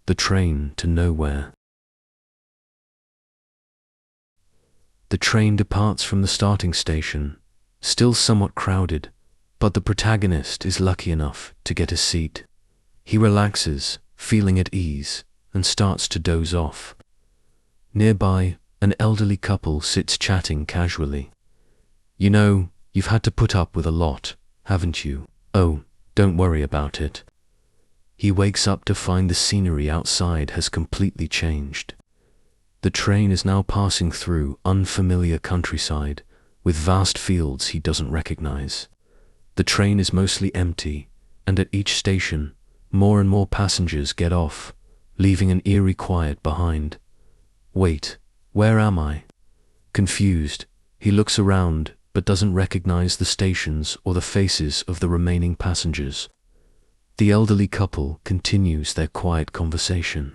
the train to nowhere. The train departs from the starting station, still somewhat crowded, but the protagonist is lucky enough to get a seat. He relaxes, feeling at ease, and starts to doze off. Nearby, an elderly couple sits chatting casually. "You know, you've had to put up with a lot, haven't you?" "Oh, don't worry about it." He wakes up to find the scenery outside has completely changed. The train is now passing through unfamiliar countryside, with vast fields he doesn't recognize. The train is mostly empty, and at each station, more and more passengers get off, leaving an eerie quiet behind. Wait, where am I? Confused, he looks around but doesn't recognize the stations or the faces of the remaining passengers. The elderly couple continues their quiet conversation.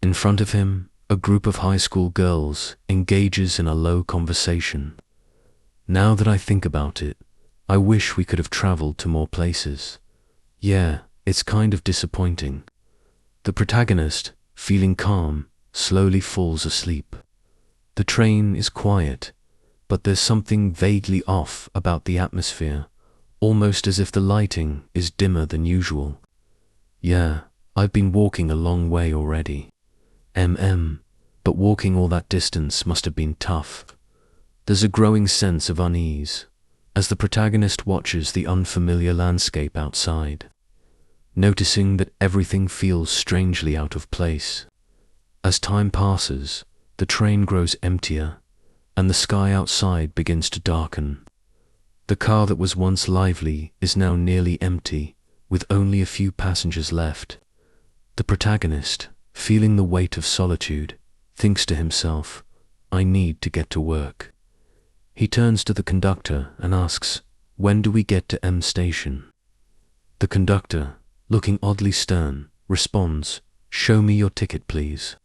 In front of him, a group of high school girls engages in a low conversation. "Now that I think about it, I wish we could have traveled to more places. Yeah, it's kind of disappointing." The protagonist, feeling calm, slowly falls asleep. The train is quiet, but there's something vaguely off about the atmosphere, almost as if the lighting is dimmer than usual. "Yeah, I've been walking a long way already. But walking all that distance must have been tough." There's a growing sense of unease as the protagonist watches the unfamiliar landscape outside, noticing that everything feels strangely out of place. As time passes, the train grows emptier, and the sky outside begins to darken. The car that was once lively is now nearly empty, with only a few passengers left. The protagonist, feeling the weight of solitude, thinks to himself, "I need to get to work." He turns to the conductor and asks, "When do we get to M station?" The conductor, looking oddly stern, responds, "Show me your ticket, please."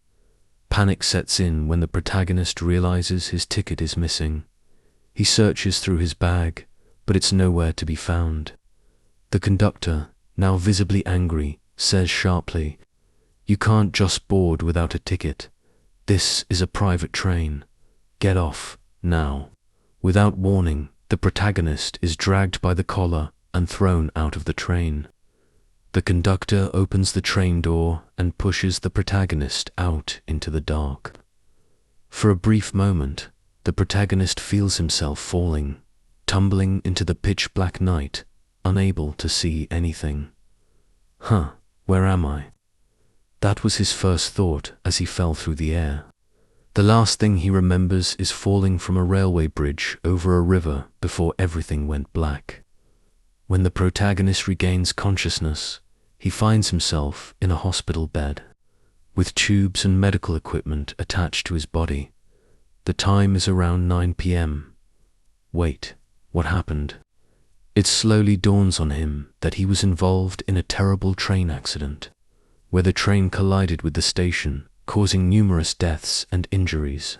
Panic sets in when the protagonist realizes his ticket is missing. He searches through his bag, but it's nowhere to be found. The conductor, now visibly angry, says sharply, "You can't just board without a ticket. This is a private train. Get off, now." Without warning, the protagonist is dragged by the collar and thrown out of the train. The conductor opens the train door and pushes the protagonist out into the dark. For a brief moment, the protagonist feels himself falling, tumbling into the pitch-black night, unable to see anything. Where am I? That was his first thought as he fell through the air. The last thing he remembers is falling from a railway bridge over a river before everything went black. When the protagonist regains consciousness, he finds himself in a hospital bed, with tubes and medical equipment attached to his body. The time is around 9 p.m. Wait, what happened? It slowly dawns on him that he was involved in a terrible train accident, where the train collided with the station, causing numerous deaths and injuries.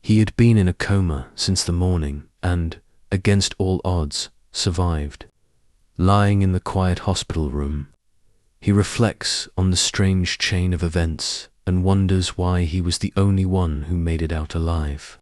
He had been in a coma since the morning and, against all odds, survived. Lying in the quiet hospital room, he reflects on the strange chain of events and wonders why he was the only one who made it out alive.